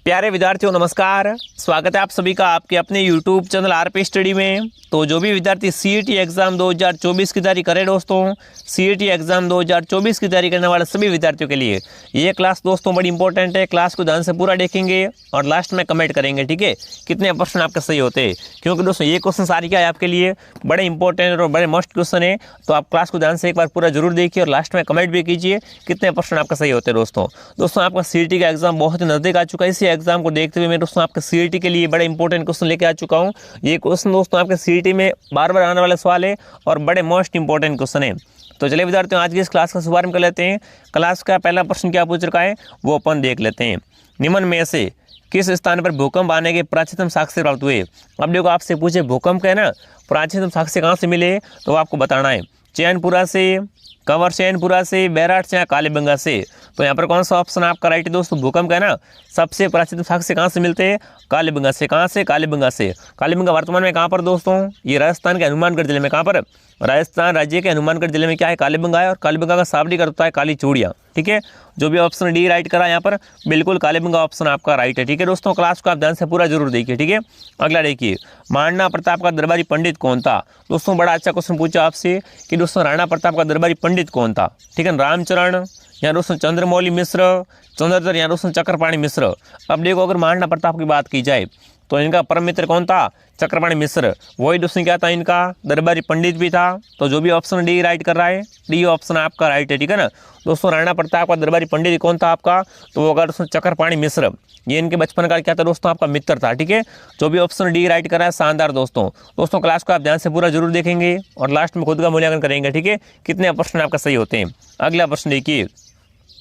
प्यारे विद्यार्थियों नमस्कार। स्वागत है आप सभी का आपके अपने YouTube चैनल आरपी स्टडी में। तो जो भी विद्यार्थी सीईटी एग्जाम 2024 की तैयारी करें दोस्तों, सीईटी एग्जाम 2024 की तैयारी करने वाले सभी विद्यार्थियों के लिए ये क्लास दोस्तों बड़ी इंपॉर्टेंट है। क्लास को ध्यान से पूरा देखेंगे और लास्ट में कमेंट करेंगे, ठीक है, कितने प्रश्न आपके सही होते हैं। क्योंकि दोस्तों ये क्वेश्चन सारे क्या है आपके लिए बड़े इंपॉर्टेंट और बड़े मस्ट क्वेश्चन है। तो आप क्लास को ध्यान से एक बार पूरा जरूर देखिए और लास्ट में कमेंट भी कीजिए कितने प्रश्न आपका सही होते हैं। दोस्तों आपका सीईटी का एग्जाम बहुत ही नजदीक आ चुका है। इसी एग्जाम को देखते हुए मैं दोस्तों आपके सीईटी के लिए बड़े इंपॉर्टेंट क्वेश्चन लेके आ चुका हूं। ये क्वेश्चन दोस्तों आपके सीईटी में बार बार आने वाले सवाल है और बड़े मोस्ट इंपॉर्टेंट क्वेश्चन है। तो चलिए विद्यार्थियों आज की इस क्लास का शुभारंभ कर लेते हैं। क्लास का पहला प्रश्न क्या पूछ रखा है वो अपन देख लेते हैं। निम्न में से किस स्थान पर भूकंप आने के प्राचीनतम साक्ष्य प्राप्त हुए। अब देखो आपसे पूछे भूकंप का है ना, प्राचीनतम साक्ष्य कहाँ से मिले तो आपको बताना है। चैनपुरा से, कंवर चैनपुरा से, बैराट से या कालीबंगा से। तो यहाँ पर कौन सा ऑप्शन आपका राइट है दोस्तों, भूकंप का है ना। सबसे प्राचीन साक्ष्य कहाँ से मिलते हैं, कालीबंगा से। कहाँ से, कालीबंगा से। कालीबंगा वर्तमान में कहाँ पर दोस्तों, ये राजस्थान के हनुमानगढ़ जिले में। कहाँ पर, राजस्थान राज्य के हनुमानगढ़ जिले में क्या है, कालीबंगा है। और कालीबंगा का शाब्दिक अर्थ होता है काली चूड़ियाँ, ठीक है। जो भी ऑप्शन डी राइट करा यहाँ पर बिल्कुल कालीबंगा ऑप्शन आपका राइट है, ठीक है। दोस्तों क्लास को आप ध्यान से पूरा जरूर देखिए, ठीक है। अगला देखिए, महाराणा प्रताप का दरबारी पंडित कौन था। दोस्तों बड़ा अच्छा क्वेश्चन पूछा आपसे कि दोस्तों राणा प्रताप का दरबारी पंडित कौन था, ठीक है। रामचरण या दोस्तों चंद्रमौली मिश्र, चंद्रधर या दोस्तों चक्रपाणी मिश्र। अब देखो अगर महाराणा प्रताप की बात की जाए तो इनका परम मित्र कौन था, चक्रपाणी मिश्र। वही दोस्तों क्या था, इनका दरबारी पंडित भी था। तो जो भी ऑप्शन डी राइट कर रहा है, डी ऑप्शन आपका राइट है, ठीक है ना। दोस्तों राणा प्रताप का दरबारी पंडित कौन था आपका, तो वो होगा दोस्तों चक्रपाणी मिश्र। ये इनके बचपन का क्या था दोस्तों, आपका मित्र था, ठीक है। जो भी ऑप्शन डी राइट कर रहा है शानदार दोस्तों क्लास को आप ध्यान से पूरा जरूर देखेंगे और लास्ट में खुद का मूल्यांकन करेंगे, ठीक है, कितने प्रश्न आपका सही होते हैं। अगला प्रश्न देखिए,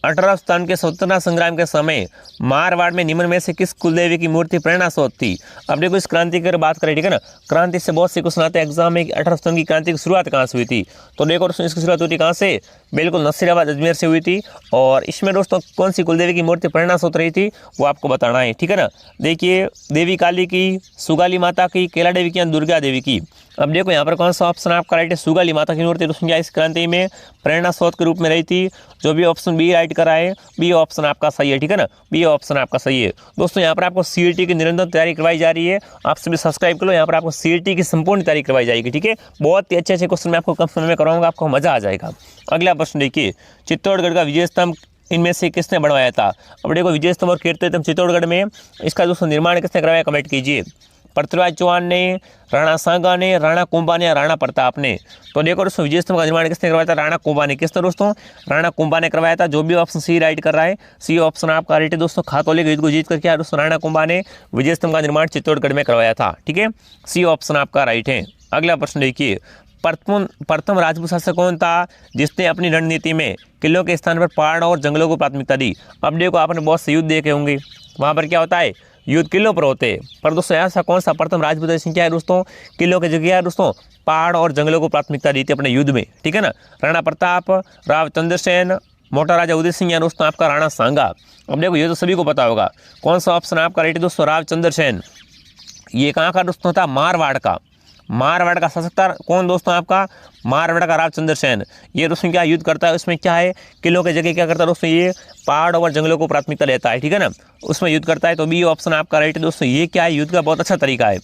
18 स्थान के स्वतंत्रता संग्राम के समय मारवाड़ में निम्न में से किस कुलदेवी की मूर्ति प्रेरणा स्रोत थी। अब देखो इस क्रांति की बात करें, ठीक है ना। क्रांति से बहुत से क्वेश्चन आते हैं एग्जाम में कि 18 स्थान की क्रांति की शुरुआत कहाँ से हुई थी। तो देखो दोस्तों इसकी शुरुआत हुई थी कहाँ से, बिल्कुल नसीराबाद अजमेर से हुई थी। और इसमें दोस्तों कौन सी कुलदेवी की मूर्ति प्रेरणा स्रोत रही थी वो आपको बताना है, ठीक है ना। देखिए देवी काली की, सुगाली माता की, केला देवी की या दुर्गा देवी की। अब देखो यहाँ पर कौन सा ऑप्शन आपका राइट है, सुगाली माता की मूर्ति दोस्तों क्या इस क्रांति में प्रेरणा स्रोत के रूप में रही थी। जो भी ऑप्शन बी राइट करा है बी ऑप्शन आपका सही है, ठीक है ना, बी ऑप्शन आपका सही है। दोस्तों यहाँ पर आपको सीईटी की निरंतर तैयारी करवाई जा रही है, आप सभी सब्सक्राइब कर लो। यहाँ पर आपको सीईटी की संपूर्ण तैयारी करवाई जाएगी, ठीक है। बहुत ही अच्छे क्वेश्चन मैं आपको कम समय में कराऊंगा, आपको मजा आ जाएगा। अगला प्रश्न देखिए, चित्तौड़गढ़ का विजय स्तंभ इनमें से किसने बनवाया था। अब देखो विजय स्तंभ और कीर्ति स्तंभ चित्तौड़गढ़ में, इसका दोस्तों निर्माण किसने करवाया कमेंट कीजिए। पृथ्वीराज चौहान ने, राणा सांगा ने, राणा कुंभा ने या राणा प्रताप ने। तो देखो दोस्तों विजय स्तंभ का निर्माण किसने करवाया था, राणा कुंभा ने। किसने दोस्तों, राणा कुंभा ने करवाया था। जो भी ऑप्शन सी राइट कर रहा है सी ऑप्शन आपका राइट है दोस्तों। खातौली युद्ध को जीत कर क्या दोस्तों राणा कुंभा ने विजय स्तंभ का निर्माण चित्तौड़गढ़ में करवाया था, ठीक है, सी ऑप्शन आपका राइट है। अगला प्रश्न देखिए, प्रथम राजपूत शासक कौन था जिसने अपनी रणनीति में किलों के स्थान पर पहाड़ों और जंगलों को प्राथमिकता दी। अब देखो आपने बहुत से युद्ध देखे होंगे, वहां पर क्या होता है युद्ध किलों पर होते हैं, पर दोस्तों ऐसा कौन सा प्रथम राजपूत ऐसी क्या है दोस्तों, किलों की जगह है दोस्तों पहाड़ और जंगलों को प्राथमिकता दी थी अपने युद्ध में, ठीक है ना। राणा प्रताप, राव चंद्रसेन, मोटा राजा उदय सिंह या दोस्तों आपका राणा सांगा। अब देखो ये तो सभी को पता होगा, कौन सा ऑप्शन आपका राइट है दोस्तों, राव चंद्रसेन। ये कहाँ का दोस्तों था, मारवाड़ का। मारवाड़ का शासक था कौन दोस्तों आपका, मारवाड़ का राव चंद्रसेन। ये दोस्तों क्या युद्ध करता है, उसमें क्या है किलों के जगह क्या करता है दोस्तों, ये पहाड़ और जंगलों को प्राथमिकता देता है, ठीक है ना, उसमें युद्ध करता है। तो बी ऑप्शन आपका राइट है दोस्तों। ये क्या है युद्ध का बहुत अच्छा तरीका है,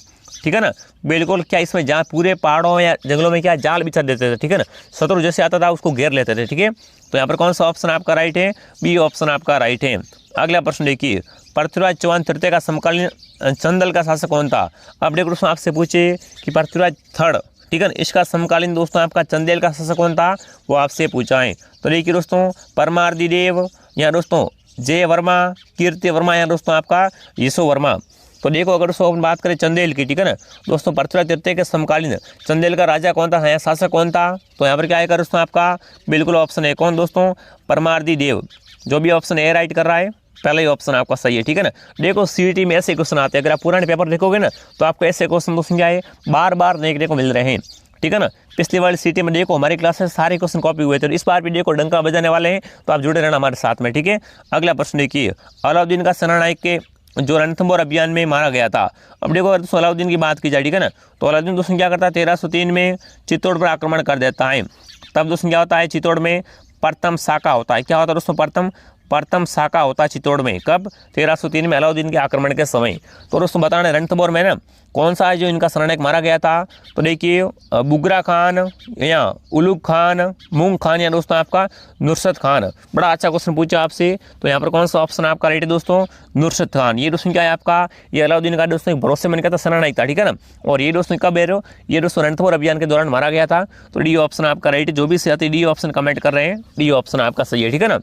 ठीक है ना, बिल्कुल क्या इसमें जहाँ पूरे पहाड़ों या जंगलों में क्या जाल बिछा देते थे, ठीक है ना, शत्रु जैसे आता था उसको घेर लेते थे, ठीक है। तो यहाँ पर कौन सा ऑप्शन आपका राइट है, बी ऑप्शन आपका राइट है। अगला प्रश्न देखिए, पृथ्वीराज चौहान तृतीय का समकालीन चंदल का शासक कौन था। अब देखो दोस्तों आपसे पूछे कि पृथ्वीराज थर्ड, ठीक है ना, इसका समकालीन दोस्तों आपका चंदेल का शासक कौन था वो आपसे पूछा है। तो देखिए दोस्तों परमार्दी देव या दोस्तों जय वर्मा, कीर्ति वर्मा या दोस्तों आपका यशो वर्मा। तो देखो अगर दोस्तों अपन बात करें चंदेल की, ठीक है ना, दोस्तों पृथ्वीराज तृतीय के समकालीन चंदेल का राजा कौन था या शासक कौन था। तो यहाँ पर क्या आएगा दोस्तों आपका बिल्कुल ऑप्शन है कौन दोस्तों, परमार्दी देव। जो भी ऑप्शन ए राइट कर रहा है पहला ही ऑप्शन आपका सही है, ठीक है ना। देखो सीईटी में ऐसे क्वेश्चन आते हैं, अगर आप पुराने पेपर देखोगे ना तो आपको ऐसे क्वेश्चन दोस्तों क्या है बार बार देखने को मिल रहे हैं, ठीक है ना। पिछली वाली सीईटी में देखो हमारी क्लास से सारे क्वेश्चन कॉपी हुए थे, इस बार भी देखो डंका बजाने वाले हैं, तो आप जुड़े रहना हमारे साथ में, ठीक है। अगला प्रश्न देखिए, अलाउद्दीन का सेनानायक के जो रणथंबोर अभियान में मारा गया था। अब देखो अगर दोस्तों अलाउद्दीन की बात की जाए, ठीक है ना, तो अलाउद्दीन दोस्तों क्या करता है 1303 में चित्तौड़ पर आक्रमण कर देता है। तब दोस्तों क्या होता है चित्तौड़ में प्रथम शाखा होता है, क्या होता है दोस्तों, प्रथम प्रथम शाखा होता चित्तौड़ में, कब? 1303 में अलाउद्दीन के आक्रमण के समय। तो दोस्तों बताना रणथंभौर में ना कौन सा है जो इनका सेनानायक मारा गया था? तो देखिए बुगरा खान या उलूग खान, मूंग खान या दोस्तों आपका नुसरत खान। बड़ा अच्छा क्वेश्चन पूछा आपसे। तो यहाँ पर कौन सा ऑप्शन आपका राइट है दोस्तों? नुसरत खान। ये दोस्तों क्या है आपका? ये अलाउद्दीन का दोस्तों एक भरोसेमंद का सेनानायक था, ठीक है ना। और ये दोस्तों कब है? ये दोस्तों रणथंभौर अभियान के दौरान मारा गया था। तो डी ऑप्शन आपका राइट है। जो भी सही डी ऑप्शन कमेंट कर रहे हैं, डी ऑप्शन आपका सही है, ठीक है ना।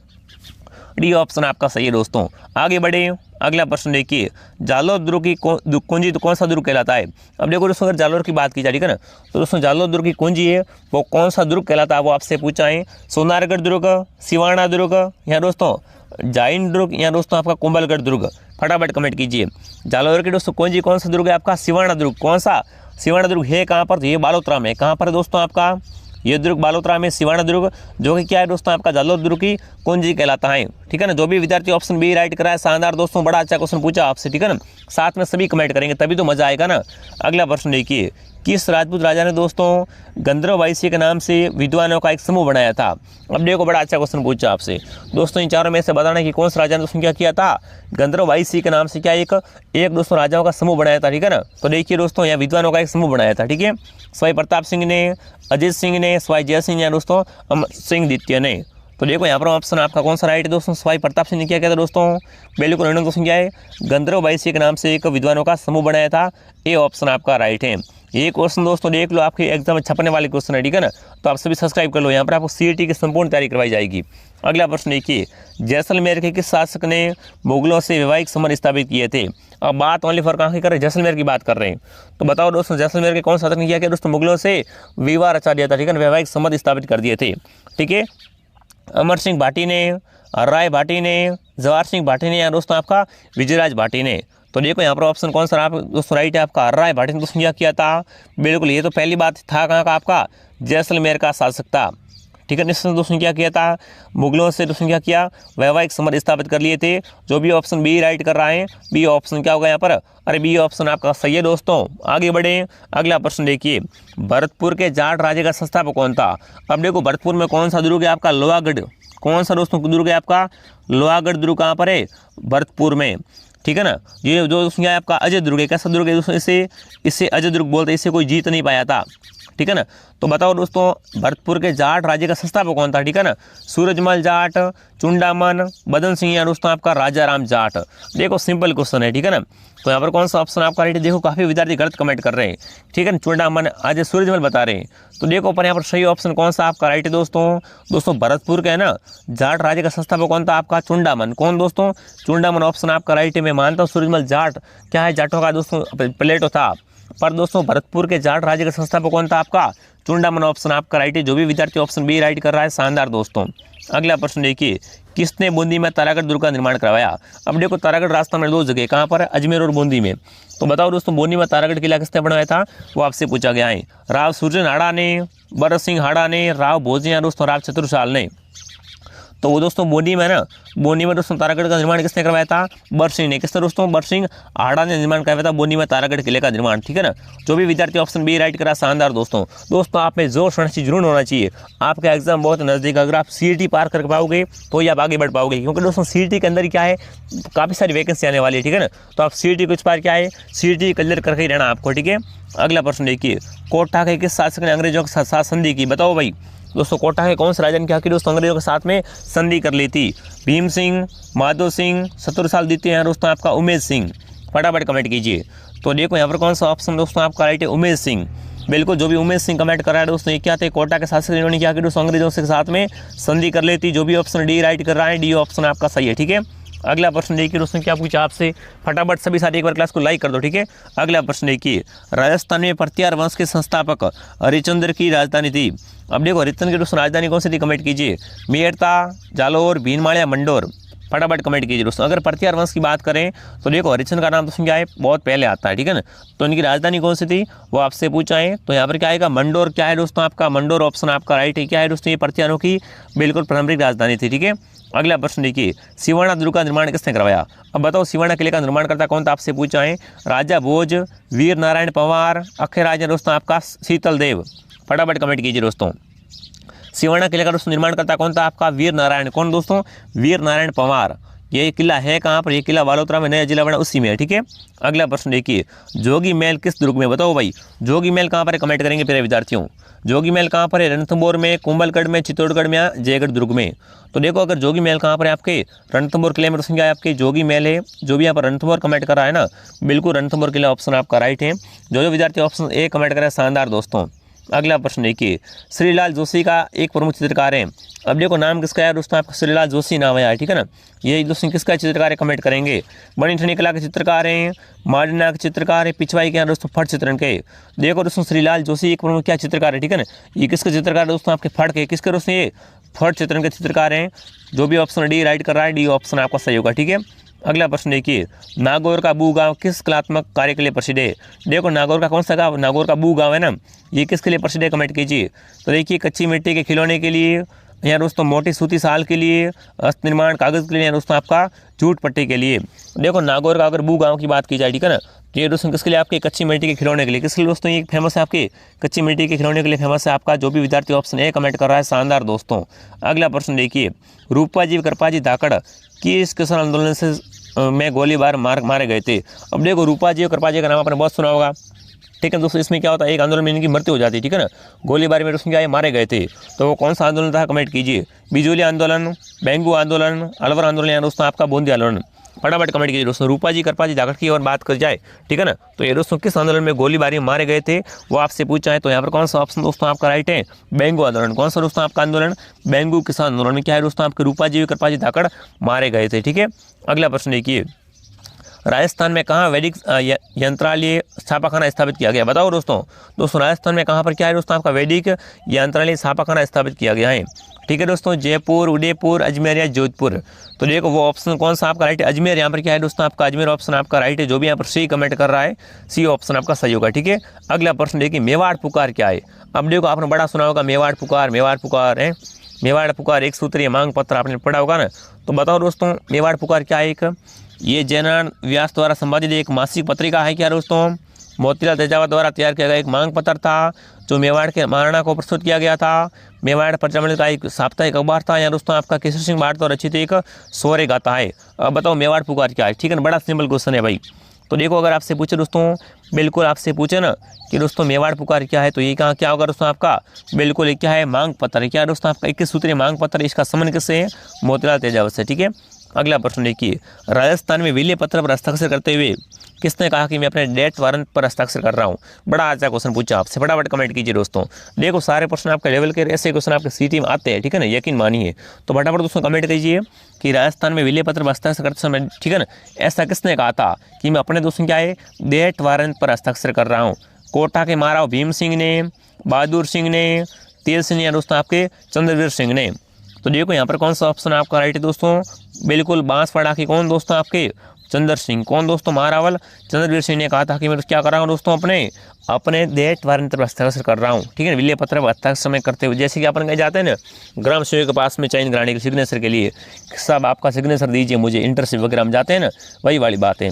डी ऑप्शन आपका सही है दोस्तों। आगे बढ़े, अगला प्रश्न देखिए, जालोर दुर्ग की कुंजी तो कौन सा दुर्ग कहलाता है? अब देखो दोस्तों अगर जालोर की बात की जाए, ठीक है ना, तो दोस्तों जालोर दुर्ग की कुंजी है वो कौन सा दुर्ग कहलाता है, वो आपसे पूछा है। सोनारगढ़ दुर्ग, सिवाना दुर्ग या दोस्तों जाइन दुर्ग या दोस्तों आपका कुंभलगढ़ दुर्ग? फटाफट कमेंट कीजिए। जालोर की दोस्तों कुंजी कौन सा दुर्ग है आपका? सिवाना दुर्ग। कौन सा? सिवाना दुर्ग है कहाँ पर? तो ये बालोतरा में। कहाँ पर है दोस्तों आपका ये दुर्ग? बालोतरा में सिवाना दुर्ग, जो कि क्या है दोस्तों आपका जालोर दुर्ग की कुंजी कहलाता है, ठीक है ना। जो भी विद्यार्थी ऑप्शन बी राइट करा है, शानदार दोस्तों, बड़ा अच्छा क्वेश्चन पूछा आपसे, ठीक है ना। साथ में सभी कमेंट करेंगे तभी तो मजा आएगा ना। अगला प्रश्न देखिए, किस राजपूत राजा ने दोस्तों गंधर्व वायसी के नाम से विद्वानों का एक समूह बनाया था? अब देखो बड़ा अच्छा क्वेश्चन पूछा आपसे दोस्तों। इन चारों में से बताना कि कौन सा राजा ने दोस्तों क्या किया था? गंधर्व वायसी के नाम से क्या एक दोस्तों राजाओं का समूह बनाया था, ठीक है ना। तो देखिए दोस्तों यहाँ विद्वानों का एक समूह बनाया था, ठीक है। सवाई प्रताप सिंह ने, अजीत सिंह ने, सवाई जय सिंह या दोस्तों अमर सिंह द्वितीय ने। तो देखो यहाँ पर ऑप्शन आपका कौन सा राइट है दोस्तों? सवाई प्रताप सिंह ने क्या किया था दोस्तों? बिल्कुल इन्होंने दोस्तों क्या है गंधर्व वायसी के नाम से एक विद्वानों का समूह बनाया था। ये ऑप्शन आपका राइट है। ये क्वेश्चन दोस्तों देख लो, आपके एग्जाम में छपने वाले क्वेश्चन है, ठीक है ना। तो आप सभी सब्सक्राइब कर लो, यहाँ पर आपको सीईटी की संपूर्ण तैयारी करवाई जाएगी। अगला प्रश्न देखिए, जैसलमेर के किस शासक ने मुगलों से वैवाहिक संबंध स्थापित किए थे? अब बात ओनली फॉर कहाँ की कर रहे हैं? जैसलमेर की बात कर रहे हैं। तो बताओ दोस्तों जैसलमेर के कौन शासक ने किया क्या दोस्तों? मुगलों से विवाह रचा दिया था, ठीक है ना, वैवाहिक संबंध स्थापित कर दिए थे, ठीक है। अमर सिंह भाटी ने, राय भाटी ने, जवाहर सिंह भाटी ने या दोस्तों आपका विजयराज भाटी ने? तो देखो यहाँ पर ऑप्शन कौन सा दोस्तों राइट है आपका? राय भाटी ने दोस्तों क्या किया था? बिल्कुल ये तो पहली बात था कहाँ का आपका? जैसलमेर का शासक था, ठीक है। निश्चित दोस्तों क्या किया था? मुगलों से दोस्तों क्या किया? वैवाहिक संबंध स्थापित कर लिए थे। जो भी ऑप्शन बी राइट कर रहा है, बी ऑप्शन क्या होगा यहाँ पर? अरे बी ऑप्शन आपका सही है दोस्तों। आगे बढ़े, अगला प्रश्न देखिए, भरतपुर के जाट राज्य का संस्थापक कौन था? अब देखो भरतपुर में कौन सा दुर्ग है आपका? लोहागढ़। कौन सा दोस्तों दुर्ग है आपका? लोहागढ़ दुर्ग कहाँ पर है? भरतपुर में, ठीक है ना। ये जो दोस्तों क्या है आपका? अजय दुर्ग है। कैसा दुर्ग है दोस्तों? इसे अजय दुर्ग बोलते हैं। इसे कोई जीत नहीं पाया था, ठीक है ना। तो बताओ दोस्तों भरतपुर के जाट राज्य का संस्थापक कौन था, ठीक है ना। सूरजमल जाट, चुंडामन, बदन सिंह या दोस्तों आपका राजा राम जाट? देखो सिंपल क्वेश्चन है, ठीक है ना। तो यहाँ पर कौन सा ऑप्शन आपका राइट है? देखो काफी विद्यार्थी गलत कमेंट कर रहे हैं, ठीक है ना। चुंडामन, आज सूरजमल बता रहे हैं। तो देखो पर यहाँ पर सही ऑप्शन कौन सा आपका राइट है दोस्तों भरतपुर का है ना जाट राज्य का संस्थापक कौन था आपका? चुंडामन। कौन दोस्तों? चुंडामन ऑप्शन आपका राइट है। मैं मानता हूँ सूरजमल जाट क्या है जाटों का दोस्तों प्लेटो था, पर दोस्तों भरतपुर के जाट राज्य का संस्थापक कौन था आपका? चुंडामन ऑप्शन आपका राइट है। जो भी विद्यार्थी ऑप्शन बी राइट कर रहा है, शानदार दोस्तों। अगला प्रश्न देखिए, किसने बूंदी में तारागढ़ दुर्ग का निर्माण करवाया? अब देखो तारागढ़ राजस्थान में दो जगह, कहाँ पर है? अजमेर और बूंदी में। तो बताओ दोस्तों बूंदी में तारागढ़ किला किसने बनवाया था? वो आपसे पूछा गया है। राव सूर्यन हाड़ा ने, भरत सिंह हाड़ा ने, राव भोजे या दोस्तों राव चतुरसाल ने? तो वो दोस्तों बूंदी में ना, बूंदी में दोस्तों तारागढ़ का निर्माण किसने करवाया था? बरसिंह ने। किसने दोस्तों? बरसिंह हाड़ा ने निर्माण करवाया था बूंदी में तारागढ़ किले का निर्माण, ठीक है ना। जो भी विद्यार्थी ऑप्शन बी राइट करा, शानदार दोस्तों आप में जोर शोर से जरूर होना चाहिए। आपका एग्जाम बहुत नज़दीक, अगर आप सीईटी पार कर पाओगे तो ही आप आगे बढ़ पाओगे, क्योंकि दोस्तों सीईटी के अंदर क्या है काफ़ी सारी वैकेंसी आने वाली है, ठीक है ना। तो आप सीईटी को इस बार क्या है सीईटी क्लियर करके ही रहना आपको, ठीक है। अगला प्रश्न देखिए, कोटा के किस शासक ने अंग्रेजों के साथ संधि की? बताओ भाई दोस्तों कोटा के कौन से राजा ने क्या की दोस्तों अंग्रेजों के साथ में संधि कर ली थी? भीम सिंह, माधो सिंह, चतुरसाल द्वितीय या दोस्तों आपका उमेश सिंह? फटाफट कमेंट कीजिए। तो देखो यहाँ पर कौन सा ऑप्शन दोस्तों आपका राइट है? उमेश सिंह। बिल्कुल जो भी उमेश सिंह कमेंट कर रहा है दोस्तों, ये क्या थे? कोटा के शासक इन्होंने क्या की दोस्तों अंग्रेजों के साथ में संधि कर लेती। जो भी ऑप्शन डी राइट कर रहा है, डी ऑप्शन आपका सही है, ठीक है। अगला प्रश्न देखिए दोस्तों, क्या पूछा आपसे? फटाफट सभी साथी एक बार क्लास को लाइक कर दो, ठीक है। अगला प्रश्न देखिए, राजस्थान में प्रत्यार वंश के संस्थापक हरिश्चंद्र की राजधानी थी? अब देखो हरिश्चंद्र की दोस्तों राजधानी कौन सी थी? कमेंट कीजिए। मेड़ता, जालोर, भीनमाल या मंडोर? फटाफट कमेंट कीजिए दोस्तों। अगर प्रत्यार वंश की बात करें तो देखो हरिश्चंद्र का नाम दोस्तों क्या है? बहुत पहले आता है, ठीक है ना। तो इनकी राजधानी कौन सी थी वो आपसे पूछा है। तो यहाँ पर क्या आएगा? मंडोर। क्या है दोस्तों आपका? मंडोर ऑप्शन आपका राइट है। क्या है दोस्तों? ये प्रत्यारों की बिल्कुल पारंपरिक राजधानी थी, ठीक है। अगला प्रश्न देखिए, सिवाना दुर्ग का निर्माण किसने करवाया? अब बताओ सिवाना किले का निर्माण करता कौन था? आपसे पूछा है। राजा भोज, वीर नारायण पंवार, अखेराज दोस्तों आपका शीतल देव? फटाफट कमेंट कीजिए दोस्तों। सिवाना किले का दोस्तों निर्माण करता कौन था आपका वीर नारायण, कौन दोस्तों, वीर नारायण पंवार। ये किला है कहाँ पर, ये किला बालोतरा में नया जिला बना उसी में है, ठीक है। अगला प्रश्न देखिए, जोगी महल किस दुर्ग में, बताओ भाई जोगी महल कहाँ पर है, कमेंट करेंगे प्यारे विद्यार्थियों। जोगी महल कहाँ पर है, रणथंभौर में, कुंभलगढ़ में, चित्तौड़गढ़ में या जयगढ़ दुर्ग में। तो देखो अगर जोगी महल कहाँ पर है आपके रणथंभौर किले में, तो क्या है आपके जोगी महल है। जो भी यहाँ पर रणथंभौर कमेंट कर रहा है ना, बिल्कुल रणथंभौर किला ऑप्शन आपका राइट है। जो विद्यार्थी ऑप्शन ए कमेंट कर रहा है शानदार दोस्तों। अगला प्रश्न देखिए, श्रीलाल जोशी का एक प्रमुख चित्रकार है। अब देखो नाम किसका है दोस्तों, आपका श्रीलाल जोशी नाम है यार, ठीक है ना। ये दोस्तों किसका चित्रकार है, कमेंट करेंगे। बनी ठनी कला के चित्रकार हैं, मार्डना के चित्रकार है, पिछवाई के हैं दोस्तों फट चित्रण के। देखो दोस्तों श्रीलाल जोशी एक प्रमुख क्या चित्रकार है, ठीक है ना। ये किसके चित्रकार है दोस्तों, आपके फट के, किसके दोस्तों ये फट चित्रण के चित्रकार हैं। जो भी ऑप्शन डी राइट कर रहा है, डी ऑप्शन आपका सही होगा, ठीक है। अगला प्रश्न देखिए, नागौर का बू गांव किस कलात्मक कार्य के लिए प्रसिद्ध है। देखो नागौर का कौन सा गांव, नागौर का बू गांव है ना, ये किसके लिए प्रसिद्ध है, कमेंट कीजिए। तो देखिए कच्ची मिट्टी के खिलौने के लिए, या दोस्तों मोटी सूती साल के लिए, हस्त निर्माण कागज़ के लिए, या दोस्तों आपका जूट पट्टी के लिए। देखो नागौर का अगर बू गांव की बात की जाए, ठीक है ना, तो ये दोस्तों किसके लिए, आपके कच्ची मिट्टी के खिलौने के लिए। किसके लिए दोस्तों ये फेमस है, आपके कच्ची मिट्टी के खिलौने के लिए फेमस है आपका। जो भी विद्यार्थी ऑप्शन ए कमेंट कर रहा है शानदार दोस्तों। अगला प्रश्न देखिए, रूपाजी कृपाजी धाकड़ किस किसान आंदोलन से में गोलीबार मारे गए थे। अब देखो रूपाजी और कृपाजी का नाम आपने बहुत सुना होगा, ठीक है दोस्तों। इसमें क्या होता है, एक आंदोलन में इनकी मृत्यु हो जाती है, ठीक है ना। गोलीबारी में दोस्तों क्या मारे गए थे, तो वो कौन सा आंदोलन था, कमेंट कीजिए। बिजोली आंदोलन, बेंगू आंदोलन, अलवर आंदोलन, या दोस्तों आपका बूंदी आंदोलन। फटाफट कमेंट कीजिए दोस्तों। रूपाजी कृपाजी धाकड़ की और बात कर जाए, ठीक है ना, तो ये दोस्तों किस आंदोलन में गोलीबारी में मारे गए थे वो आपसे पूछा है। तो यहाँ पर कौन सा ऑप्शन दोस्तों आपका राइट है, बेंगू आंदोलन। कौन सा दोस्तों आपका आंदोलन, बेंगू किसान आंदोलन में क्या है दोस्तों, आपके रूपाजी कृपाजी धाकड़ मारे गए थे, ठीक है। अगला प्रश्न देखिए, राजस्थान में कहाँ वैदिक यंत्रालय छापाखाना स्थापित किया गया, बताओ दोस्तों राजस्थान में कहाँ पर क्या है दोस्तों, आपका वैदिक यंत्रालय छापाखाना स्थापित किया गया है, ठीक है दोस्तों। जयपुर, उदयपुर, अजमेर या जोधपुर। तो देखो वो ऑप्शन कौन सा आपका राइट है, अजमेर। यहाँ पर क्या है दोस्तों, आपका अजमेर ऑप्शन आपका राइट है। जो भी यहाँ पर सी कमेंट कर रहा है, सी ऑप्शन आपका सही होगा, ठीक है। अगला प्रश्न देखिए, मेवाड़ पुकार क्या है। अब देखो आपने बड़ा सुना होगा मेवाड़ पुकार है। मेवाड़ पुकार एक सूत्रीय मांग पत्र आपने पढ़ा होगा ना। तो बताओ दोस्तों मेवाड़ पुकार क्या है, एक ये जयनारायण व्यास द्वारा संपादित एक मासिक पत्रिका है क्या दोस्तों। मोतीलाल तेजावत द्वारा तैयार किया गया एक मांग पत्र था, जो मेवाड़ के महाराणा को प्रस्तुत किया गया था। मेवाड़ प्रजामंडल का एक साप्ताहिक अखबार था, या दोस्तों आपका केसर सिंह भाट द्वारा रचित एक शौर्य गाथा है। अब बताओ मेवाड़ पुकार क्या है, ठीक है ना, बड़ा सिंपल क्वेश्चन है भाई। तो देखो अगर आपसे पूछे दोस्तों, बिल्कुल आपसे पूछे ना कि दोस्तों मेवाड़ पुकार क्या है, तो ये कहाँ क्या होगा दोस्तों आपका, बिल्कुल ये क्या है, मांग पत्र। क्या है दोस्तों आपका 21 सूत्रीय मांग पत्र। इसका संबंध किससे है, मोतीलाल तेजावत से, ठीक है। अगला प्रश्न देखिए, राजस्थान में विलय पत्र पर हस्ताक्षर करते हुए किसने कहा कि मैं अपने डेथ वारंट पर हस्ताक्षर कर रहा हूँ। बड़ा अच्छा क्वेश्चन पूछा आपसे, फटाफट कमेंट कीजिए दोस्तों। देखो सारे प्रश्न आपके लेवल के ऐसे क्वेश्चन आपके सीटी में आते हैं, ठीक है ना, यकीन मानिए। तो फटाफट दोस्तों कमेंट कीजिए कि राजस्थान में विलय पत्र पर हस्ताक्षर करते समय, ठीक है ना, ऐसा किसने कहा था कि मैं अपने दोस्तों क्या है डेथ वारंट पर हस्ताक्षर कर रहा हूँ। कोटा के महाराव भीम सिंह ने, बहादुर सिंह ने, तेल सिंह या दोस्तों आपके चंद्रवीर सिंह ने। तो देखो यहाँ पर कौन सा ऑप्शन आपका राइट है दोस्तों, बिल्कुल बांसवाड़ा के कौन दोस्तों आपके चंद्र सिंह। कौन दोस्तों, महारावल चंद्रवीर सिंह ने कहा था कि मैं क्या कर रहा हूँ दोस्तों, अपने डेथ वारंट पर हस्ताक्षर कर रहा हूँ, ठीक है, विलय पत्र पर हस्ताक्षर में करते हुए। जैसे कि अपन कहीं जाते हैं ना ग्राम सेवक के पास में चयन कराने के सिग्नेचर के लिए, सब आपका सिग्नेचर दीजिए मुझे, इंटरशिप वगैरह हम जाते हैं ना, वही वाली बात है।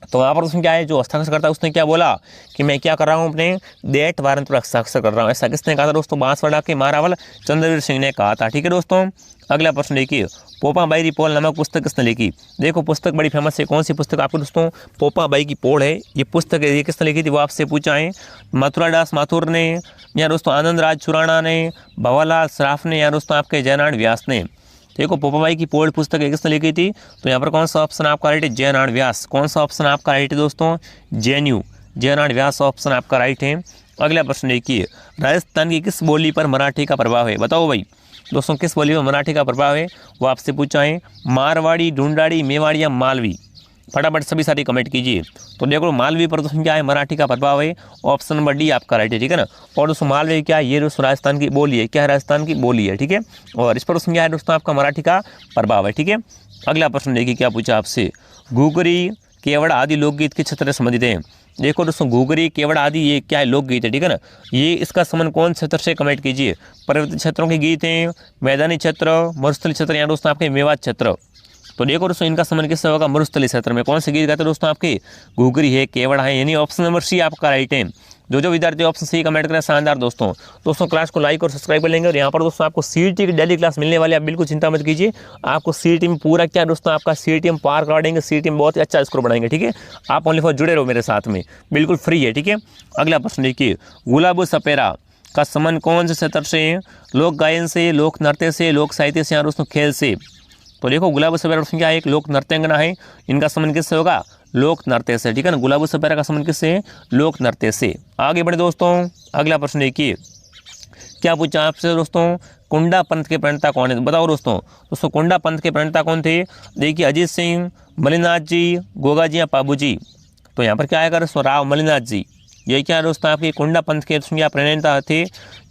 तो वहाँ पर उसमें क्या है, जो हस्ताक्षर करता है उसने क्या बोला कि मैं क्या कर रहा हूँ, अपने डेथ वारंट पर हस्ताक्षर कर रहा हूँ। ऐसा किसने कहा था दोस्तों, बांसवाड़ा के महारावल चंद्रवीर सिंह ने कहा था, ठीक है दोस्तों। अगला प्रश्न देखिए, पोपा बाई की पोल नामक पुस्तक किसने लिखी। देखो पुस्तक बड़ी फेमस है, कौन सी पुस्तक आपको दोस्तों, पोपा बाई की पोल है। ये पुस्तक है, ये किसने लिखी थी वो आपसे पूछा है। मथुरादास माथुर ने, या दोस्तों आनंद राज छुराना ने, भंवरलाल सराफ ने, या दोस्तों आपके जयनारायण व्यास ने। देखो पोपाबाई की पोल पुस्तक किसने लिखी थी, तो यहाँ पर कौन सा ऑप्शन आपका राइट है, जयनारायण व्यास। कौन सा ऑप्शन आपका राइट है दोस्तों, जेएनयू, जयनारायण व्यास ऑप्शन आपका राइट है। अगला प्रश्न देखिए, राजस्थान की किस बोली पर मराठी का प्रभाव है, बताओ भाई दोस्तों किस बोली पर मराठी का प्रभाव है, वो आपसे पूछा है। मारवाड़ी, ढूंढाड़ी, मेवाड़ी या मालवी। फटाफट सभी साथी कमेंट कीजिए। तो देखो मालवी पर दोस्तों क्या है, मराठी का प्रभाव है, ऑप्शन नंबर डी आपका राइट है, ठीक है ना। और दोस्तों मालवी क्या है, ये दोस्तों राजस्थान की बोली है, क्या है, राजस्थान की बोली है, ठीक है। और इस पर दोस्तों क्या है दोस्तों, आपका मराठी का प्रभाव है, ठीक है। अगला प्रश्न देखिए क्या पूछा आपसे, घुघरी, केवड़ आदि लोकगीत किस क्षेत्र से संबंधित है। देखो दोस्तों घुघरी, केवड़ आदि ये क्या है, लोकगीत है, ठीक है ना। ये इसका संबंध कौन क्षेत्र से, कमेंट कीजिए। पर्वतीय क्षेत्रों के गीत हैं, मैदानी क्षेत्र, मरुस्थलीय क्षेत्र, या दोस्तों आपके मेवात क्षेत्र। तो देखो दोस्तों इनका संबंध किससे होगा, मरुस्थलीय क्षेत्र में। कौन से गीत गाते हैं दोस्तों, आपके घुघरी है, केवड़ा है, यानी ऑप्शन नंबर सी आपका राइट है। जो विद्यार्थी ऑप्शन सी कमेंट करें शानदार दोस्तों क्लास को लाइक और सब्सक्राइब कर लेंगे। और यहाँ पर दोस्तों आपको सीईटी की डेली क्लास मिलने वाली है, आप बिल्कुल चिंता मत कीजिए। आपको सीईटी में पूरा क्या दोस्तों आपका सीईटी में पार करा देंगे, सीईटी में बहुत ही अच्छा स्कोर बनाएंगे, ठीक है। आप ओनली फॉर जुड़े रहो मेरे साथ में, बिल्कुल फ्री है, ठीक है। अगला प्रश्न देखिए, गुलाबो सपेरा का संबंध कौन से क्षेत्र से है, लोक गायन से, लोक नृत्य से, लोक साहित्य से, या दोस्तों खेल से। तो देखो गुलाबो सपेरा क्या है, एक लोक नृत्यांगना है, इनका संबंध किससे होगा, लोक नृत्य से, ठीक है ना। गुलाबो सपेरा का संबंध किससे है, लोक नृत्य से। आगे बढ़े दोस्तों, अगला प्रश्न देखिए, क्या पूछा आपसे दोस्तों, कुंडा पंथ के प्रणेता कौन है, बताओ दोस्तों कुंडा पंथ के प्रणेता कौन थे। देखिए अजीत सिंह, मलिनाथ जी, गोगा जी या पाबू जी। तो यहाँ पर क्या आएगा दोस्तों, राव मलिनाथ जी। ये क्या दोस्तों आपके कुंडा पंथ के प्रणेता थे,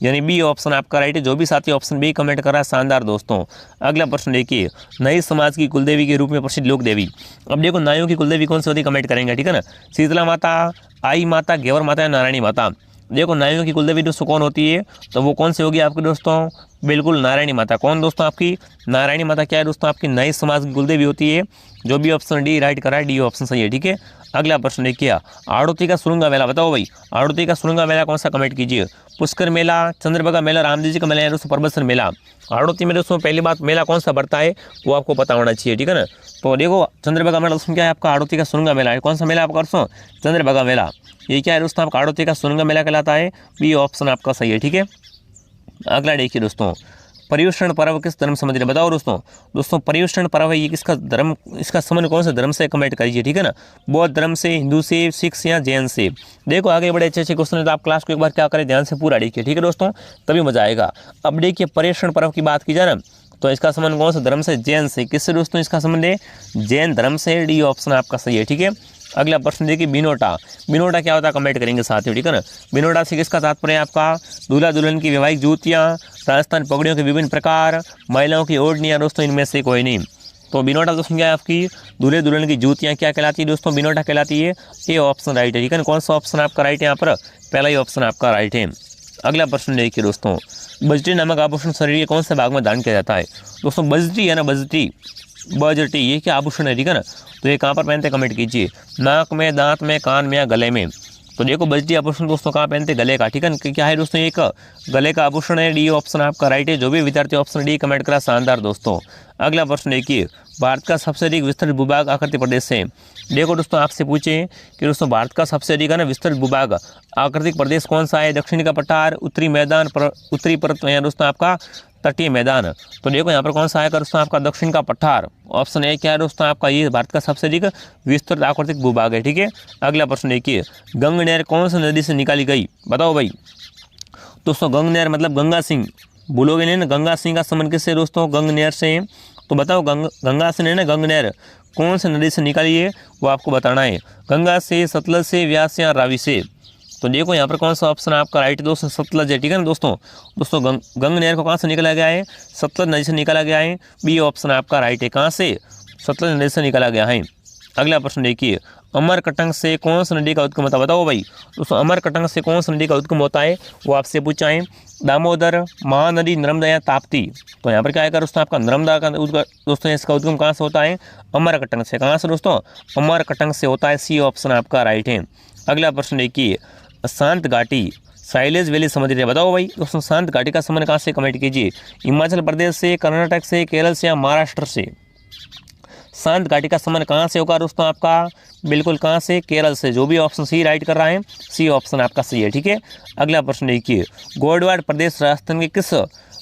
यानी बी ऑप्शन आपका राइट है। जो भी साथी ऑप्शन बी कमेंट कर रहा है शानदार दोस्तों। अगला प्रश्न देखिए, नई समाज की कुलदेवी के रूप में प्रसिद्ध लोक देवी। अब देखो नाइयों की कुलदेवी कौन सी होती है, कमेंट करेंगे, ठीक है ना। शीतला माता, आई माता, घेवर माता या नारायणी माता। देखो नाइयों की कुलदेवी दोस्तों कौन होती है, तो वो कौन सी होगी आपके दोस्तों, बिल्कुल नारायणी माता। कौन दोस्तों आपकी नारायणी माता क्या है दोस्तों, आपकी नई समाज की कुलदेवी होती है। जो भी ऑप्शन डी राइट करा है, डी ऑप्शन सही है, ठीक है। अगला प्रश्न देखिए, आड़ोती का सुरंगा मेला, बताओ भाई आड़ोती का सुरंगा मेला कौन सा, कमेंट कीजिए। पुष्कर मेला, चंद्रभागा मेला, रामदेव जी का मेला या दोस्तों प्रबंसन मेला। आड़ोती में दोस्तों पहली बात मेला कौन सा बढ़ता है वो आपको पता होना चाहिए, ठीक है ना। तो देखो चंद्रभागा मेला दोस्तों क्या है आपका, आड़ोती का सुरंगा मेला है। कौन सा मेला आपका दोस्तों, चंद्रभागा मेला। ये क्या है दोस्तों आपका, आड़ोती का सुरंगा मेला कहलाता है, बी ऑप्शन आपका सही है, ठीक है। अगला देखिए दोस्तों, पर्युषण पर्व किस धर्म से मंदिर, बताओ दोस्तों पर्युषण पर्व है, ये किसका धर्म, इसका संबंध कौन से धर्म से, कमेंट करिए, ठीक है ना। बौद्ध धर्म से, हिंदू से, सिख से या जैन से। देखो आगे बड़े अच्छे क्वेश्चन है, तो आप क्लास को एक बार क्या करें, ध्यान से पूरा देखिए, ठीक है दोस्तों, तभी मजा आएगा। अब देखिए पर्युषण पर्व की बात की जाए ना, तो इसका संबंध कौन से धर्म से, जैन से। किससे दोस्तों इसका संबंध है, जैन धर्म से, डी ऑप्शन आपका सही है, ठीक है। अगला प्रश्न देखिए, बिनोटा। बिनोटा क्या होता है, कमेंट करेंगे साथियों, ठीक है ना। बिनोटा से किसका तात्पर्य है आपका, दूल्हा दुल्हन की वैवाहिक जूतियाँ, राजस्थान पगड़ियों के विभिन्न प्रकार, महिलाओं की ओढ़नियाँ, दोस्तों इनमें से कोई नहीं। तो बिनोटा दोस्तों क्या है आपकी, दूल्हे दुल्हन की जूतियाँ क्या कहलाती है दोस्तों, बिनोटा कहलाती है। ये ऑप्शन राइट है, ठीक है ना। कौन सा ऑप्शन आपका राइट है यहाँ पर, पहला ही ऑप्शन आपका राइट है। अगला प्रश्न देखिए दोस्तों, बजटी नामक आभूषण शरीर के कौन से भाग में धारण किया जाता है। दोस्तों बजटी है ना, बजटी ये क्या आभूषण है, ठीक है ना। तो ये कहाँ पर पहनते कमेंट कीजिए, नाक में, दांत में, कान में या गले में। तो देखो बजटी आभूषण दोस्तों कहाँ पहनते, गले का, ठीक है ना। क्या है दोस्तों, एक गले का आभूषण है, डी ऑप्शन आपका राइट है। जो भी विद्यार्थी ऑप्शन डी कमेंट करा शानदार दोस्तों। अगला प्रश्न देखिए, भारत का सबसे अधिक विस्तृत भूभाग आकृति प्रदेश से। देखो दोस्तों आपसे पूछे कि दोस्तों भारत का सबसे अधिक है ना विस्तृत भूभाग आकृतिक प्रदेश कौन सा है, दक्षिण का पठार, उत्तरी मैदान, उत्तरी पर्वत या दोस्तों आपका तटीय मैदान। तो देखो यहाँ पर कौन सा आएगा दोस्तों आपका दक्षिण का पठार। ऑप्शन ए क्या है दोस्तों आपका, ये भारत का सबसे अधिक विस्तृत आकृतिक भूभाग है, ठीक है। अगला प्रश्न देखिए, गंग नहर कौन सी नदी से निकाली गई, बताओ भाई। दोस्तों गंग नहर मतलब गंगा सिंह, भूलोगे नहीं ना, गंगा सिंह का संबंध किससे दोस्तों, गंग नहर से। तो बताओ गंगा से नहीं ना, गंग नहर कौन से नदी से निकाली है वो आपको बताना है। गंगा से, सतलज से, व्यास से या रावी से। तो देखो यहाँ पर कौन सा ऑप्शन आपका राइट है दोस्तों, सतलज है, ठीक है ना दोस्तों गंग नहर को कहाँ से निकाला गया है, सतलज नदी से निकाला गया है, बी ऑप्शन आपका राइट है। कहाँ से, सतलज नदी से निकाला गया है। अगला प्रश्न देखिए, अमरकटक से कौन सी नदी का उद्गम होता है, बताओ भाई। दोस्तों अमरकटक से कौन सी नदी का उद्गम होता है वो आपसे पूछा है, दामोदर, महानदी, नर्मदा या ताप्ती। तो यहाँ पर क्या आएगा दोस्तों आपका नर्मदा का दोस्तों इसका उद्गम कहाँ से होता है, अमरकटक से। कहाँ से दोस्तों, अमरकटक से होता है, सी ऑप्शन आपका राइट है। अगला प्रश्न देखिए, शांत घाटी साइलेज वैली समुद्र है, बताओ भाई। दोस्तों शांत घाटी का संबंध कहाँ से, कमेंट कीजिए। हिमाचल प्रदेश से, कर्नाटक से, केरल से या महाराष्ट्र से। शांत घाटी का संबंध कहाँ से होगा दोस्तों आपका, बिल्कुल कहाँ से, केरल से। जो भी ऑप्शन सी राइट कर रहा है, सी ऑप्शन आपका सही है, ठीक है। अगला प्रश्न देखिए, गोडवाड़ प्रदेश राजस्थान के किस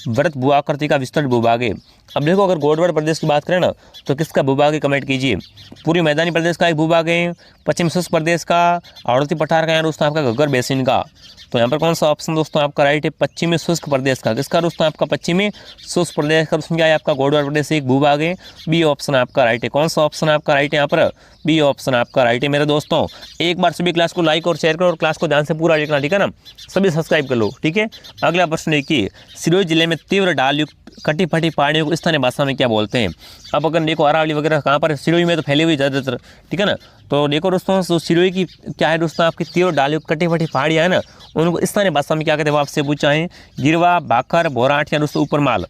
व्रत भू आकृति का विस्तृत भूभाग है। अब देखो अगर गोडवाड़ प्रदेश की बात करें ना, तो किसका भूभाग है, कमेंट कीजिए। पूर्वी मैदानी प्रदेश का एक भूभाग है, पश्चिम शुष्क प्रदेश का, आड़ोती पठार का या दोस्तों आपका घग्गर बेसिन का। तो यहाँ पर कौन सा ऑप्शन दोस्तों आपका राइट है, पश्चिमी शुष्क प्रदेश का। किसका दोस्तों आपका पश्चिमी शुष्क प्रदेश का दोस्तों क्या है आपका, गोडवाड़ प्रदेश एक भूभाग है, बी ऑप्शन आपका राइट है। कौन सा ऑप्शन आपका राइट है यहाँ पर, बी ऑप्शन आपका राइट है मेरे दोस्तों। एक बार सभी क्लास को लाइक और शेयर करो और क्लास को ध्यान से पूरा देखना, ठीक है ना। सभी सब्सक्राइब कर लो, ठीक है। अगला प्रश्न देखिए, सिरोही जिले में तीव्र ढाल युक्त कटी फटी पहाड़ियों को स्थानीय भाषा में क्या बोलते हैं। अब अगर देखो अरावली वगैरह कहाँ पर, सिरोही में तो फैली हुई ज़्यादातर, ठीक है ना। तो देखो दोस्तों सिरोही की क्या है दोस्तों आपकी तीव्र ढाल युक्त कटी फटी पहाड़ियाँ है ना, उनको स्थानीय भाषा में क्या कहते हैं वो आपसे पूछा है। गिरवा, भाखर, भोराठ या दोस्तों ऊपर माल।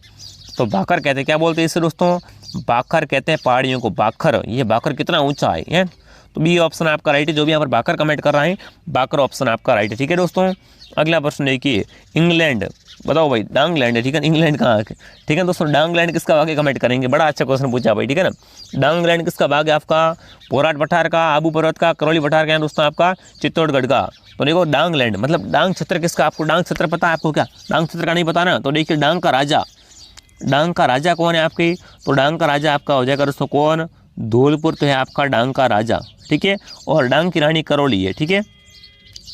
तो भाकर कहते हैं, क्या बोलते हैं इससे दोस्तों, बाखर कहते हैं पहाड़ियों को, बाखर, ये बाखर कितना ऊंचा है, तो बी ऑप्शन आपका राइट है। जो भी यहाँ पर बाखर कमेंट कर रहा है, बाखर ऑप्शन आपका राइट है। ठीक है दोस्तों, अगला प्रश्न देखिए, इंग्लैंड, बताओ भाई डांगलैंड है, ठीक है, इंग्लैंड कहाँ है, ठीक है दोस्तों, डांगलैंड किसका भाग है कमेंट करेंगे, बड़ा अच्छा क्वेश्चन पूछा भाई, ठीक है ना। डांगलैंड किसका भाग है आपका, पोराट पठार का, आबू पर्वत का, करौली पठार का, दोस्तों आपका चित्तौड़गढ़ का। तो देखो डांगलैंड मतलब डांग क्षेत्र किसका, आपको डांग क्षेत्र पता है आपको क्या, डांग क्षेत्र का नहीं पता ना, तो देखिए डांग का राजा, डांग का राजा कौन है आपके, तो डांग का राजा आपका हो जाएगा दोस्तों कौन, धौलपुर तो है आपका डांग का राजा, ठीक है, और डांग की रानी करौली है, ठीक है।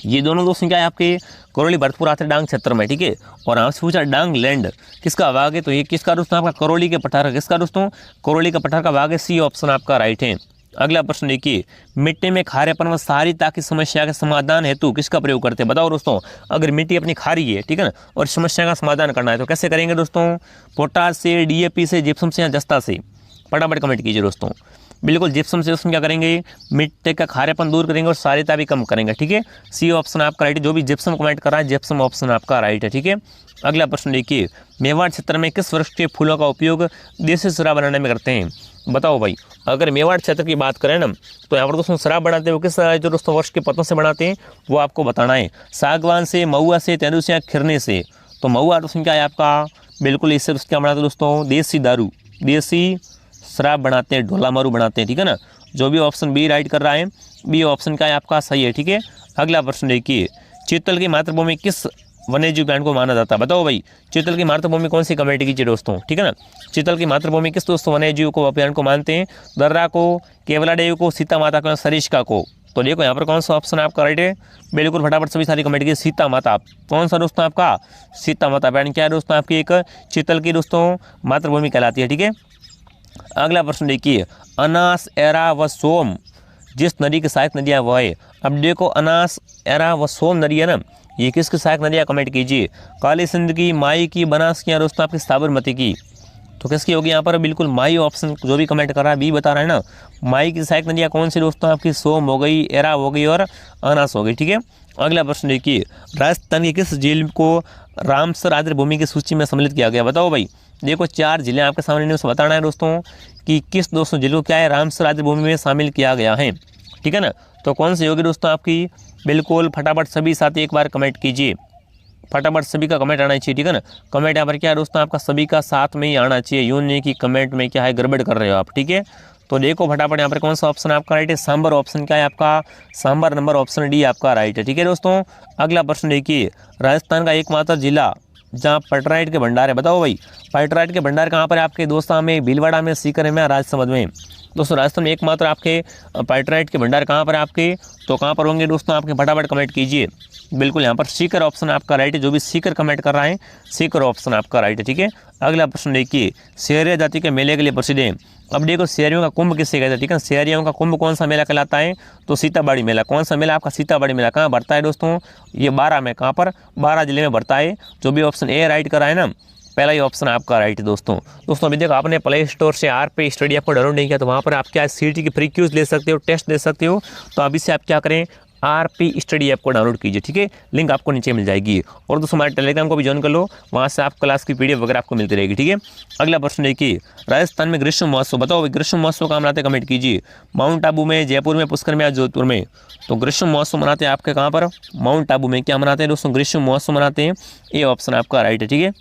ये दोनों दोस्तों क्या है आपके, करौली भरतपुर आते हैं डांग क्षेत्र में, ठीक है। और आपसे पूछा डांग लैंड किसका भाग है, तो ये किसका दोस्तों आपका करौली के पठार का, किसका दोस्तों, करौली का पठार का भाग है, सी ऑप्शन आपका राइट है। अगला प्रश्न देखिए, मिट्टी में खारेपन व क्षारीयता की समस्या के समाधान हेतु किसका प्रयोग करते हैं, बताओ दोस्तों। अगर मिट्टी अपनी खारी है, ठीक है ना, और समस्या का समाधान करना है तो कैसे करेंगे दोस्तों, पोटाश से, डीएपी से, जिप्सम से या जस्ता से, फटाफट कमेंट कीजिए दोस्तों। बिल्कुल जिप्सम से दोस्तों क्या करेंगे, मिट्टी का खारेपन दूर करेंगे और क्षारीयता भी कम करेंगे, ठीक है, सी ऑप्शन आपका राइट है। जो भी जिप्सम कमेंट कर रहा है, जिप्सम ऑप्शन आपका राइट है, ठीक है। अगला प्रश्न देखिए, मेवाड़ क्षेत्र में किस वृक्ष के फूलों का उपयोग देसी शराब बनाने में करते हैं, बताओ भाई। अगर मेवाड़ क्षेत्र की बात करें ना, तो यहाँ पर दोस्तों शराब बनाते हैं वो किस जो दोस्तों वृक्ष के पत्तों से बनाते हैं, वो आपको बताना है। सागवान से, महुआ से, तेंदू से या खिरने से, तो महुआ दोस्तों क्या है आपका, बिल्कुल इससे क्या बनाते हैं दोस्तों, देसी दारू, देसी शराब बनाते हैं, ढोला मारू बनाते हैं, ठीक है ना। जो भी ऑप्शन बी राइट कर रहा है, बी ऑप्शन का है आपका सही है, ठीक है। अगला प्रश्न देखिए, चीतल की मातृभूमि किस वन्यजीव प्लांट को माना जाता है, बताओ भाई। चीतल की मातृभूमि कौन सी कमेंट कीजिए दोस्तों, ठीक है ना। चीतल की मातृभूमि किस दोस्तों वन्यजीव को प्लांट को मानते हैं, दर्रा को, केवलादेव को, सीता माता को, सरिस्का को। तो देखो यहाँ पर कौन सा ऑप्शन आपका राइट है, बिल्कुल फटाफट सभी सारी कमेंट कीजिए, सीता माता। कौन सा दोस्तों आपका, सीता माता प्लांट क्या है दोस्तों आपकी एक चीतल की दोस्तों मातृभूमि कहलाती है, ठीक है। अगला प्रश्न देखिए, अनास, एरा व सोम जिस नदी की सहायक नदियाँ वह है। अब देखो अनास, एरा व सोम नदी है ना, ये किसकी सहायक नदियाँ कमेंट कीजिए, काली सिंध की, माई की, बनास की या दोस्तों आपकी साबरमती की। तो किसकी होगी यहाँ पर, बिल्कुल माई ऑप्शन, जो भी कमेंट कर रहा है बी बता रहा है ना। माई की सहायक नदियाँ कौन सी दोस्तों आपकी, सोम हो गई, एरा हो गई और अनास हो गई, ठीक है। अगला प्रश्न देखिए, राजस्थान की किस झील को रामसर आर्द्र भूमि की सूची में सम्मिलित किया गया, बताओ भाई। देखो 4 जिले आपके सामने उसे बताना है दोस्तों कि किस दोस्तों जिलों क्या है रामसर आर्द्र भूमि में शामिल किया गया है, ठीक है ना। तो कौन सी होगी दोस्तों आपकी, बिल्कुल फटाफट सभी साथी एक बार कमेंट कीजिए, फटाफट सभी का कमेंट आना चाहिए, ठीक है ना। कमेंट यहाँ पर क्या है दोस्तों आपका सभी का साथ में ही आना चाहिए, यूँ नहीं कि कमेंट में क्या है गड़बड़ कर रहे हो आप, ठीक है। तो देखो फटाफट यहाँ पर कौन सा ऑप्शन आपका राइट है, सांबर ऑप्शन क्या है आपका, सांबर नंबर ऑप्शन डी आपका राइट है, ठीक है दोस्तों। अगला प्रश्न देखिए, राजस्थान का एकमात्र जिला जहाँ पटराइट के भंडार है, बताओ भाई। पटराइट के भंडार कहाँ पर है आपके, दोस्तों में, भीलवाड़ा में, सीकर में, राजसमंद में। दोस्तों राजस्थान में एकमात्र आपके पटराइट के भंडार कहाँ पर है आपके, तो कहाँ पर होंगे दोस्तों आपके, फटाफट कमेंट कीजिए। बिल्कुल यहाँ पर सीकर ऑप्शन आपका राइट है, जो भी सीकर कमेंट कर रहा है सीकर ऑप्शन आपका राइट है, ठीक है। अगला प्रश्न देखिए, शेरिया जाति के मेले के लिए प्रसिद्ध है। अब देखो शेरियों का कुंभ किससे कहते हैं, ठीक है। शेरियों का कुंभ कौन सा मेला कहलाता है, तो सीताबाड़ी मेला। कौन सा मेला आपका, सीताबाड़ी मेला। कहाँ बढ़ता है दोस्तों, ये 12 में, कहाँ पर, 12 जिले में बढ़ता है। जो भी ऑप्शन ए राइट कर रहा है ना, पहला ही ऑप्शन आपका राइट है दोस्तों। अभी देखो आपने प्ले स्टोर से RP स्टडी ऐप को डाउनलोड नहीं किया, तो वहाँ पर आप क्या CET की फ्री क्यूज ले सकते हो, टेस्ट दे सकते हो। तो अभी से आप क्या करें, RP स्टडी ऐप को डाउनलोड कीजिए, ठीक है। लिंक आपको नीचे मिल जाएगी। और दोस्तों हमारे टेलीग्राम को भी ज्वाइन कर लो, वहाँ से आप क्लास की PDF वगैरह आपको मिलती रहेगी, ठीक है। अगला प्रश्न देखिए, राजस्थान में ग्रीष्म महोत्सव, बताओ ग्रीष्म महोत्सव कहाँ मनाते, कमेंट कीजिए। माउंट आबू में, जयपुर में, पुष्कर में या जोधपुर में। तो ग्रीष्म महोत्सव मनाते हैं आपके कहाँ पर, माउंट आबू में। क्या मनाते हैं दोस्तों, ग्रीष्म महोत्सव मनाते हैं, ये ऑप्शन आपका राइट है, ठीक है।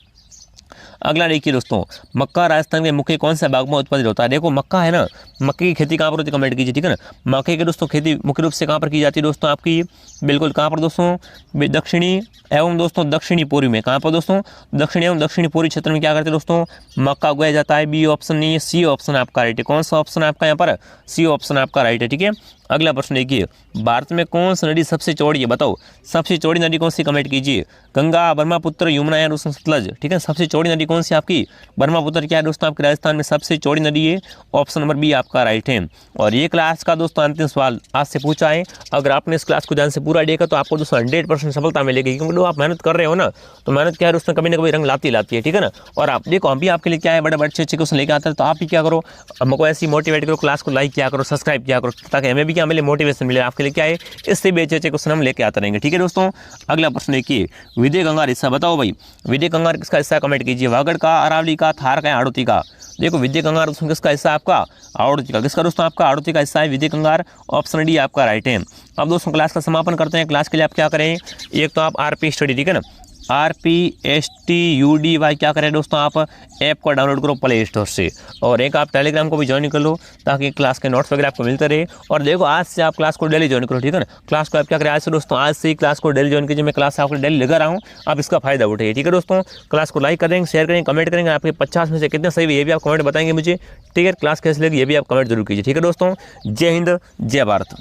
अगला देखिए दोस्तों, मक्का राजस्थान के मुख्य कौन से भाग में उत्पादित होता है। देखो मक्का है ना, मक्के की खेती कहाँ पर होती है, कमेंट कीजिए, ठीक है ना। मक्के की दोस्तों खेती मुख्य रूप से कहाँ पर की जाती है दोस्तों आपकी, बिल्कुल कहाँ पर दोस्तों, दक्षिणी एवं दोस्तों दक्षिणी पूर्वी में। कहाँ पर दोस्तों, दक्षिणी एवं दक्षिणी पूर्वी क्षेत्र में क्या करते हैं दोस्तों, मक्का उगाया जाता है। बी ऑप्शन नहीं है, सी ऑप्शन आपका राइट है। कौन सा ऑप्शन आपका यहाँ पर, सी ऑप्शन आपका राइट है, ठीक है। अगला प्रश्न देखिए, भारत में कौन सी नदी सबसे चौड़ी है, बताओ। सबसे चौड़ी नदी कौन सी, कमेंट कीजिए। गंगा, ब्रह्मपुत्र, यमुना या दोस्तों सतलज, ठीक है। सबसे चौड़ी नदी कौन सी आपकी, ब्रह्मपुत्र। क्या है दोस्तों आपके राजस्थान में सबसे चौड़ी नदी है, ऑप्शन नंबर बी आपका राइट है। और ये क्लास का दोस्तों अंतिम सवाल आज से पूछा है। अगर आपने इस क्लास को ध्यान से पूरा देखा तो आपको दोस्तों 100% सफलता मिलेगी, क्योंकि आप मेहनत कर रहे हो ना, तो मेहनत क्या है दोस्तों कभी ना कभी रंग लाती है, ठीक है ना। और आप देखो हम भी आपके लिए क्या है, बड़े अच्छे अच्छे क्वेश्चन लेकर आते हैं, तो आप भी क्या करो, हमको ऐसी मोटिवेट करो, क्लास को लाइक किया करो, सब्सक्राइब किया करो, ताकि हमें भी क्या मिले, मोटिवेशन मिले। आपके लिए क्या है, इससे भी अच्छे क्वेश्चन हम लेके आते रहेंगे, ठीक है दोस्तों। अगला प्रश्न देखिए, विजय गंगा हिस्सा, बताओ भाई। विजय गंगा किसका हिस्सा, कमेंट कीजिए। वागड़ का, अरावली का, थार का, हाड़ौती का। देखो विद्या कंगार दोस्तों किसका हिस्सा है आपका, हाड़ौती का। किसका दोस्तों, आपका हाड़ौती का हिस्सा है विद्या कंगार। ऑप्शन डी आपका राइट है। अब दोस्तों क्लास का समापन करते हैं। क्लास के लिए आप क्या करें, एक तो आप आरपी स्टडी, ठीक है ना, RPSTUDY क्या करें दोस्तों, आप ऐप को डाउनलोड करो प्ले स्टोर से, और एक आप टेलीग्राम को भी ज्वाइन कर लो ताकि क्लास के नोट्स वगैरह आपको मिलते रहे। और देखो आज से आप क्लास को डेली ज्वाइन करो, ठीक है ना। क्लास को आप क्या करें, आज से दोस्तों, आज से ही क्लास को डेली ज्वाइन कीजिए। मैं क्लास आपको डेली लेकर रहा हूँ, आप इसका फायदा उठाइए, ठीक है दोस्तों। क्लास को लाइक करेंगे, शेयर करेंगे, कमेंट करेंगे। आपके 50 में से कितने सही ये भी आप कमेंट बताएंगे मुझे, ठीक है। क्लास कैसे लगी ये भी आप कमेंट जरूर कीजिए, ठीक है दोस्तों। जय हिंद, जय भारत।